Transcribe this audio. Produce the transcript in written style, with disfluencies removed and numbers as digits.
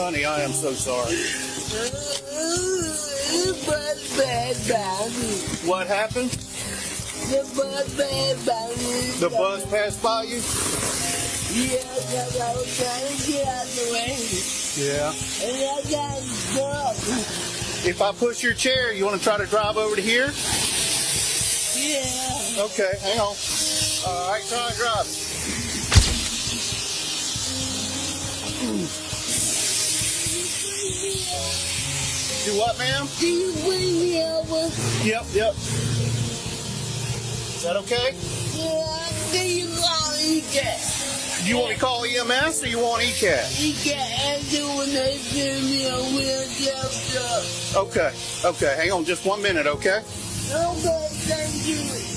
Honey, I am so sorry. What happened? The bus passed by you? Yeah, because I was trying to get out the way. Yeah. And I got stuck. If I push your chair, you want to try to drive over to here? Yeah. Okay, hang on. All right, try and drive. Do what, ma'am? Do you bring me over? Yep. Is that okay? Yeah, do you call ECAT? Do you want me to call EMS or you want ECAT? ECAT do when they give me a wheelchair stuff. Okay, hang on just 1 minute, okay? Okay, thank you.